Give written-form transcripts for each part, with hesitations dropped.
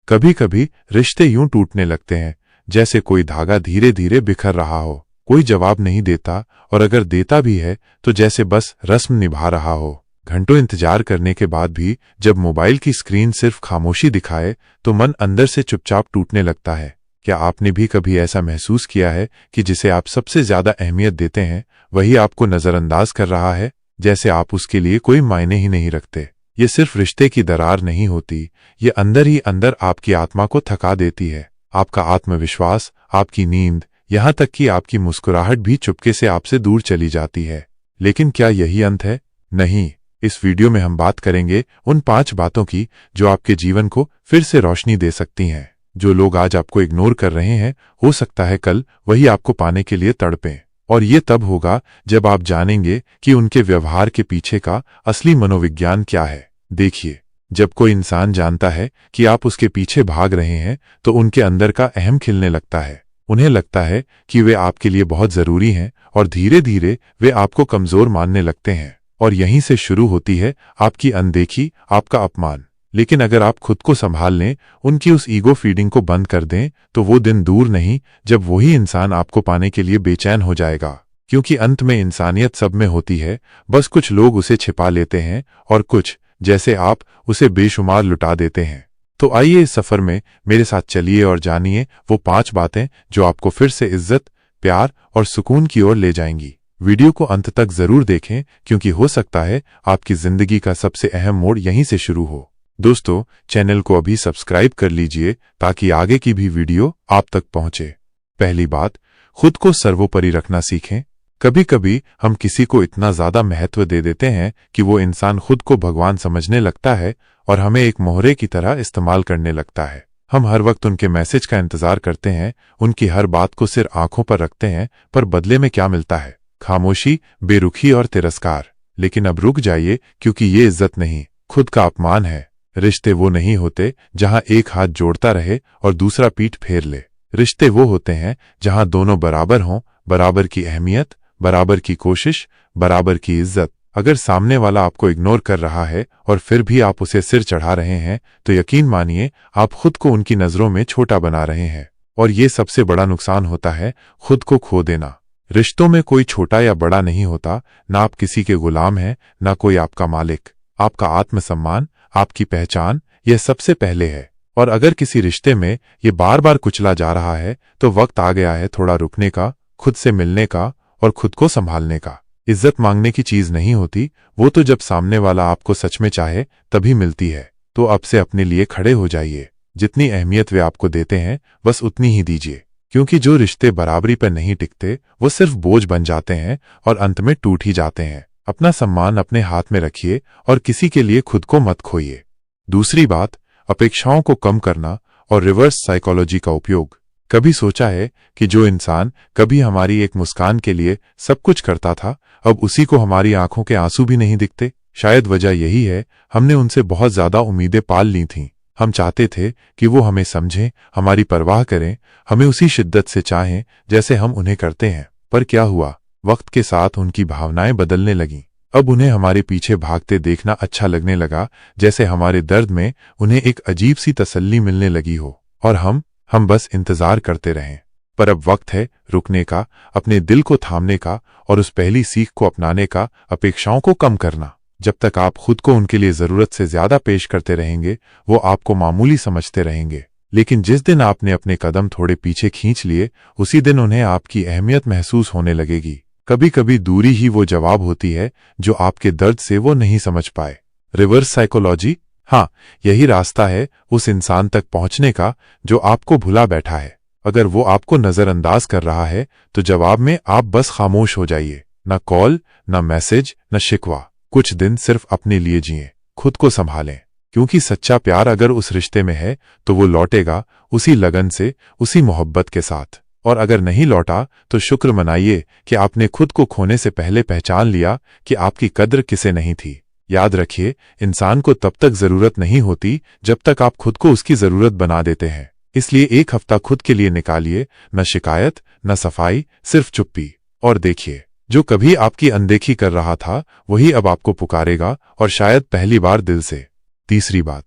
कभी कभी रिश्ते यूं टूटने लगते हैं जैसे कोई धागा धीरे धीरे बिखर रहा हो। कोई जवाब नहीं देता और अगर देता भी है तो जैसे बस रस्म निभा रहा हो। घंटों इंतजार करने के बाद भी जब मोबाइल की स्क्रीन सिर्फ खामोशी दिखाए तो मन अंदर से चुपचाप टूटने लगता है। क्या आपने भी कभी ऐसा महसूस किया है कि जिसे आप सबसे ज्यादा अहमियत देते हैं वही आपको नजरअंदाज कर रहा है, जैसे आप उसके लिए कोई मायने ही नहीं रखते? ये सिर्फ रिश्ते की दरार नहीं होती, ये अंदर ही अंदर आपकी आत्मा को थका देती है। आपका आत्मविश्वास, आपकी नींद, यहां तक कि आपकी मुस्कुराहट भी चुपके से आपसे दूर चली जाती है। लेकिन क्या यही अंत है? नहीं। इस वीडियो में हम बात करेंगे उन 5 बातों की जो आपके जीवन को फिर से रोशनी दे सकती हैं। जो लोग आज आपको इग्नोर कर रहे हैं, हो सकता है कल वही आपको पाने के लिए तड़पें। और ये तब होगा जब आप जानेंगे कि उनके व्यवहार के पीछे का असली मनोविज्ञान क्या है। देखिए, जब कोई इंसान जानता है कि आप उसके पीछे भाग रहे हैं तो उनके अंदर का अहम खिलने लगता है। उन्हें लगता है कि वे आपके लिए बहुत जरूरी हैं और धीरे धीरे वे आपको कमजोर मानने लगते हैं। और यहीं से शुरू होती है आपकी अनदेखी, आपका अपमान। लेकिन अगर आप खुद को संभाल लें, उनकी उस ईगो फीडिंग को बंद कर दें, तो वो दिन दूर नहीं जब वही इंसान आपको पाने के लिए बेचैन हो जाएगा। क्योंकि अंत में इंसानियत सब में होती है, बस कुछ लोग उसे छिपा लेते हैं और कुछ, जैसे आप, उसे बेशुमार लुटा देते हैं। तो आइए इस सफर में मेरे साथ चलिए और जानिए वो 5 बातें जो आपको फिर से इज्जत, प्यार और सुकून की ओर ले जाएंगी। वीडियो को अंत तक जरूर देखें, क्योंकि हो सकता है आपकी जिंदगी का सबसे अहम मोड़ यहीं से शुरू हो। दोस्तों, चैनल को अभी सब्सक्राइब कर लीजिए ताकि आगे की भी वीडियो आप तक पहुंचे। पहली बात, खुद को सर्वोपरि रखना सीखें। कभी कभी हम किसी को इतना ज्यादा महत्व दे देते हैं कि वो इंसान खुद को भगवान समझने लगता है और हमें एक मोहरे की तरह इस्तेमाल करने लगता है। हम हर वक्त उनके मैसेज का इंतजार करते हैं, उनकी हर बात को सिर आंखों पर रखते हैं, पर बदले में क्या मिलता है? खामोशी, बेरुखी और तिरस्कार। लेकिन अब रुक जाइए, क्योंकि ये इज्जत नहीं, खुद का अपमान है। रिश्ते वो नहीं होते जहां एक हाथ जोड़ता रहे और दूसरा पीठ फेर ले। रिश्ते वो होते हैं जहां दोनों बराबर हों, बराबर की अहमियत, बराबर की कोशिश, बराबर की इज्जत। अगर सामने वाला आपको इग्नोर कर रहा है और फिर भी आप उसे सिर चढ़ा रहे हैं, तो यकीन मानिए आप खुद को उनकी नजरों में छोटा बना रहे हैं। और ये सबसे बड़ा नुकसान होता है, खुद को खो देना। रिश्तों में कोई छोटा या बड़ा नहीं होता, ना आप किसी के गुलाम हैं, ना कोई आपका मालिक। आपका आत्मसम्मान, आपकी पहचान, यह सबसे पहले है। और अगर किसी रिश्ते में ये बार बार कुचला जा रहा है, तो वक्त आ गया है थोड़ा रुकने का, खुद से मिलने का और खुद को संभालने का। इज्जत मांगने की चीज नहीं होती, वो तो जब सामने वाला आपको सच में चाहे तभी मिलती है। तो अब से अपने लिए खड़े हो जाइए। जितनी अहमियत वे आपको देते हैं, बस उतनी ही दीजिए। क्योंकि जो रिश्ते बराबरी पर नहीं टिकते, वो सिर्फ बोझ बन जाते हैं और अंत में टूट ही जाते हैं। अपना सम्मान अपने हाथ में रखिए और किसी के लिए खुद को मत खोइए। दूसरी बात, अपेक्षाओं को कम करना और रिवर्स साइकोलॉजी का उपयोग। कभी सोचा है कि जो इंसान कभी हमारी एक मुस्कान के लिए सब कुछ करता था, अब उसी को हमारी आंखों के आंसू भी नहीं दिखते? शायद वजह यही है, हमने उनसे बहुत ज्यादा उम्मीदें पाल ली थीं। हम चाहते थे कि वो हमें समझें, हमारी परवाह करें, हमें उसी शिद्दत से चाहें जैसे हम उन्हें करते हैं। पर क्या हुआ? वक्त के साथ उनकी भावनाएं बदलने लगीं। अब उन्हें हमारे पीछे भागते देखना अच्छा लगने लगा, जैसे हमारे दर्द में उन्हें एक अजीब सी तसल्ली मिलने लगी हो। और हम बस इंतजार करते रहें। पर अब वक्त है रुकने का, अपने दिल को थामने का और उस पहली सीख को अपनाने का, अपेक्षाओं को कम करना। जब तक आप खुद को उनके लिए जरूरत से ज्यादा पेश करते रहेंगे, वो आपको मामूली समझते रहेंगे। लेकिन जिस दिन आपने अपने कदम थोड़े पीछे खींच लिए, उसी दिन उन्हें आपकी अहमियत महसूस होने लगेगी। कभी कभी दूरी ही वो जवाब होती है जो आपके दर्द से वो नहीं समझ पाए। रिवर्स साइकोलॉजी, हाँ, यही रास्ता है उस इंसान तक पहुंचने का जो आपको भुला बैठा है। अगर वो आपको नजरअंदाज कर रहा है, तो जवाब में आप बस खामोश हो जाइए। न कॉल, न मैसेज, न शिकवा। कुछ दिन सिर्फ अपने लिए जिए, खुद को संभालें। क्योंकि सच्चा प्यार अगर उस रिश्ते में है, तो वो लौटेगा उसी लगन से, उसी मोहब्बत के साथ। और अगर नहीं लौटा, तो शुक्र मनाइए कि आपने खुद को खोने से पहले पहचान लिया कि आपकी कद्र किसे नहीं थी। याद रखिए, इंसान को तब तक जरूरत नहीं होती जब तक आप खुद को उसकी जरूरत बना देते हैं। इसलिए एक हफ्ता खुद के लिए निकालिए, न शिकायत, न सफाई, सिर्फ चुप्पी। और देखिए, जो कभी आपकी अनदेखी कर रहा था, वही अब आपको पुकारेगा, और शायद पहली बार दिल से। तीसरी बात,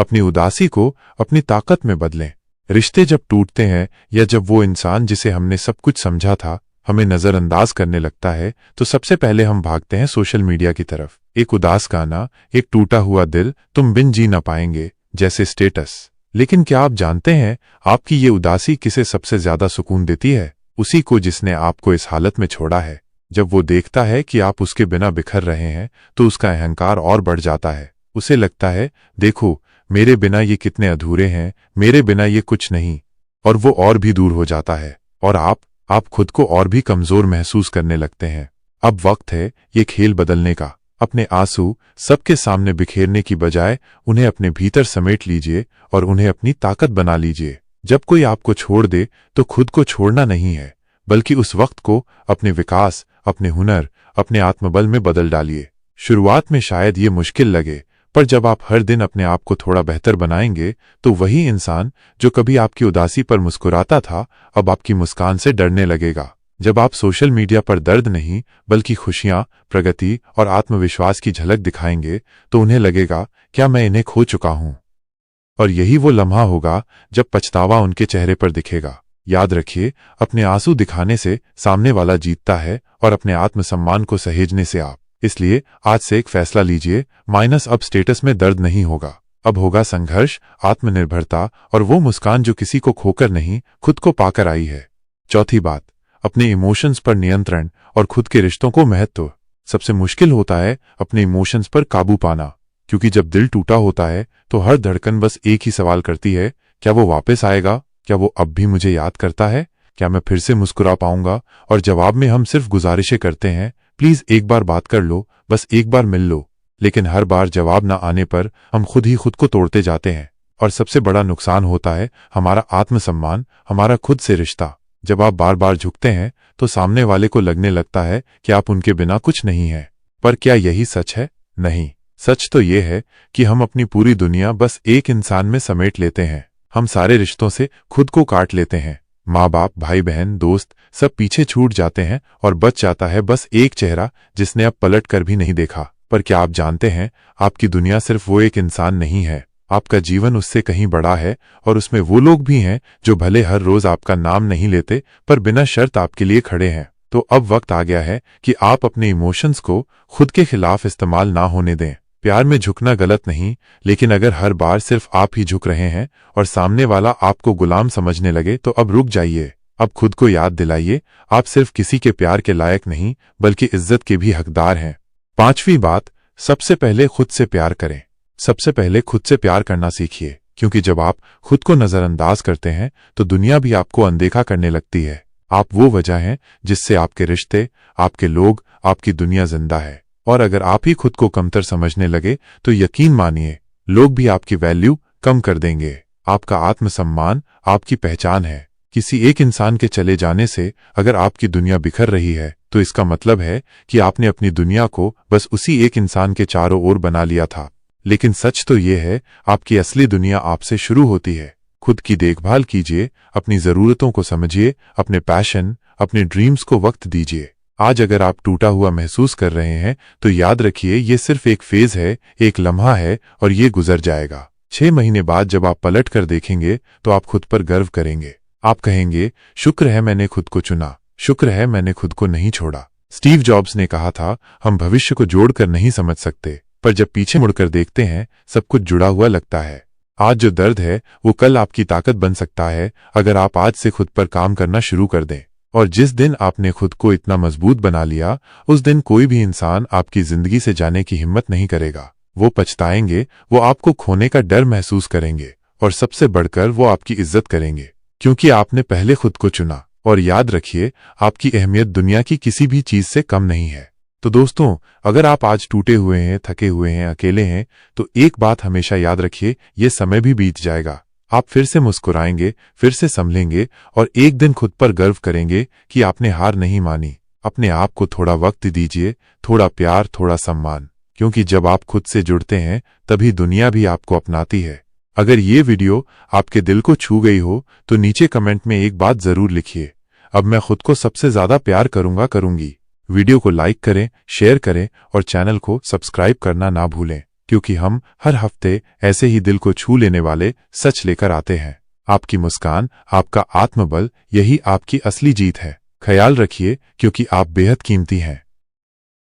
अपनी उदासी को अपनी ताकत में बदलें। रिश्ते जब टूटते हैं या जब वो इंसान जिसे हमने सब कुछ समझा था हमें नजरअंदाज करने लगता है, तो सबसे पहले हम भागते हैं सोशल मीडिया की तरफ। एक उदास गाना, एक टूटा हुआ दिल, तुम बिन जी ना पाएंगे जैसे स्टेटस। लेकिन क्या आप जानते हैं आपकी ये उदासी किसे सबसे ज्यादा सुकून देती है? उसी को जिसने आपको इस हालत में छोड़ा है। जब वो देखता है कि आप उसके बिना बिखर रहे हैं तो उसका अहंकार और बढ़ जाता है। उसे लगता है, देखो मेरे बिना ये कितने अधूरे हैं, मेरे बिना ये कुछ नहीं, और वो और भी दूर हो जाता है और आप खुद को और भी कमजोर महसूस करने लगते हैं। अब वक्त है ये खेल बदलने का। अपने आंसू सबके सामने बिखेरने की बजाय उन्हें अपने भीतर समेट लीजिए और उन्हें अपनी ताकत बना लीजिए। जब कोई आपको छोड़ दे तो खुद को छोड़ना नहीं है, बल्कि उस वक्त को अपने विकास, अपने हुनर, अपने आत्मबल में बदल डालिए। शुरुआत में शायद ये मुश्किल लगे, पर जब आप हर दिन अपने आप को थोड़ा बेहतर बनाएंगे तो वही इंसान जो कभी आपकी उदासी पर मुस्कुराता था अब आपकी मुस्कान से डरने लगेगा। जब आप सोशल मीडिया पर दर्द नहीं बल्कि खुशियां, प्रगति और आत्मविश्वास की झलक दिखाएंगे तो उन्हें लगेगा, क्या मैं इन्हें खो चुका हूं? और यही वो लम्हा होगा जब पछतावा उनके चेहरे पर दिखेगा। याद रखिए, अपने आंसू दिखाने से सामने वाला जीतता है और अपने आत्मसम्मान को सहेजने से आप। इसलिए आज से एक फैसला लीजिए, माइनस अब स्टेटस में दर्द नहीं होगा, अब होगा संघर्ष, आत्मनिर्भरता और वो मुस्कान जो किसी को खोकर नहीं, खुद को पाकर आई है। चौथी बात, अपने इमोशंस पर नियंत्रण और खुद के रिश्तों को महत्व। सबसे मुश्किल होता है अपने इमोशंस पर काबू पाना, क्योंकि जब दिल टूटा होता है तो हर धड़कन बस एक ही सवाल करती है, क्या वो वापस आएगा? क्या वो अब भी मुझे याद करता है? क्या मैं फिर से मुस्कुरा पाऊंगा? और जवाब में हम सिर्फ गुजारिशें करते हैं, प्लीज एक बार बात कर लो, बस एक बार मिल लो। लेकिन हर बार जवाब ना आने पर हम खुद ही खुद को तोड़ते जाते हैं और सबसे बड़ा नुकसान होता है हमारा आत्मसम्मान, हमारा खुद से रिश्ता। जब आप बार बार झुकते हैं तो सामने वाले को लगने लगता है कि आप उनके बिना कुछ नहीं है। पर क्या यही सच है? नहीं, सच तो ये है कि हम अपनी पूरी दुनिया बस एक इंसान में समेट लेते हैं। हम सारे रिश्तों से खुद को काट लेते हैं। माँ बाप, भाई बहन, दोस्त सब पीछे छूट जाते हैं और बच जाता है बस एक चेहरा जिसने अब पलट कर भी नहीं देखा। पर क्या आप जानते हैं आपकी दुनिया सिर्फ वो एक इंसान नहीं है, आपका जीवन उससे कहीं बड़ा है और उसमें वो लोग भी हैं जो भले हर रोज आपका नाम नहीं लेते पर बिना शर्त आपके लिए खड़े हैं। तो अब वक्त आ गया है कि आप अपने इमोशंस को खुद के खिलाफ इस्तेमाल ना होने दें। प्यार में झुकना गलत नहीं, लेकिन अगर हर बार सिर्फ आप ही झुक रहे हैं और सामने वाला आपको गुलाम समझने लगे तो अब रुक जाइए। अब खुद को याद दिलाइए, आप सिर्फ किसी के प्यार के लायक नहीं बल्कि इज्जत के भी हकदार हैं। पांचवी बात, सबसे पहले खुद से प्यार करें। सबसे पहले खुद से प्यार करना सीखिए, क्योंकि जब आप खुद को नजरअंदाज करते हैं तो दुनिया भी आपको अनदेखा करने लगती है। आप वो वजह हैं जिससे आपके रिश्ते, आपके लोग, आपकी दुनिया जिंदा है। और अगर आप ही खुद को कमतर समझने लगे तो यकीन मानिए लोग भी आपकी वैल्यू कम कर देंगे। आपका आत्मसम्मान आपकी पहचान है। किसी एक इंसान के चले जाने से अगर आपकी दुनिया बिखर रही है तो इसका मतलब है कि आपने अपनी दुनिया को बस उसी एक इंसान के चारों ओर बना लिया था। लेकिन सच तो ये है, आपकी असली दुनिया आपसे शुरू होती है। खुद की देखभाल कीजिए, अपनी जरूरतों को समझिए, अपने पैशन, अपने ड्रीम्स को वक्त दीजिए। आज अगर आप टूटा हुआ महसूस कर रहे हैं तो याद रखिए ये सिर्फ एक फेज है, एक लम्हा है और ये गुजर जाएगा। 6 महीने बाद जब आप पलट कर देखेंगे तो आप खुद पर गर्व करेंगे। आप कहेंगे, शुक्र है मैंने खुद को चुना, शुक्र है मैंने खुद को नहीं छोड़ा। स्टीव जॉब्स ने कहा था, हम भविष्य को जोड़कर नहीं समझ सकते, पर जब पीछे मुड़कर देखते हैं सब कुछ जुड़ा हुआ लगता है। आज जो दर्द है वो कल आपकी ताकत बन सकता है अगर आप आज से खुद पर काम करना शुरू कर दें। और जिस दिन आपने खुद को इतना मजबूत बना लिया उस दिन कोई भी इंसान आपकी जिंदगी से जाने की हिम्मत नहीं करेगा। वो पछताएंगे, वो आपको खोने का डर महसूस करेंगे और सबसे बढ़कर वो आपकी इज्जत करेंगे, क्योंकि आपने पहले खुद को चुना। और याद रखिए, आपकी अहमियत दुनिया की किसी भी चीज से कम नहीं है। तो दोस्तों, अगर आप आज टूटे हुए हैं, थके हुए हैं, अकेले हैं, तो एक बात हमेशा याद रखिए, ये समय भी बीत जाएगा। आप फिर से मुस्कुराएंगे, फिर से संभलेंगे और एक दिन खुद पर गर्व करेंगे कि आपने हार नहीं मानी। अपने आप को थोड़ा वक्त दीजिए, थोड़ा प्यार, थोड़ा सम्मान, क्योंकि जब आप खुद से जुड़ते हैं तभी दुनिया भी आपको अपनाती है। अगर ये वीडियो आपके दिल को छू गई हो तो नीचे कमेंट में एक बात जरूर लिखिए, अब मैं खुद को सबसे ज्यादा प्यार करूंगा, करूंगी। वीडियो को लाइक करें, शेयर करें और चैनल को सब्सक्राइब करना ना भूलें। क्योंकि हम हर हफ्ते ऐसे ही दिल को छू लेने वाले सच लेकर आते हैं। आपकी मुस्कान, आपका आत्मबल, यही आपकी असली जीत है। ख्याल रखिए, क्योंकि आप बेहद कीमती हैं।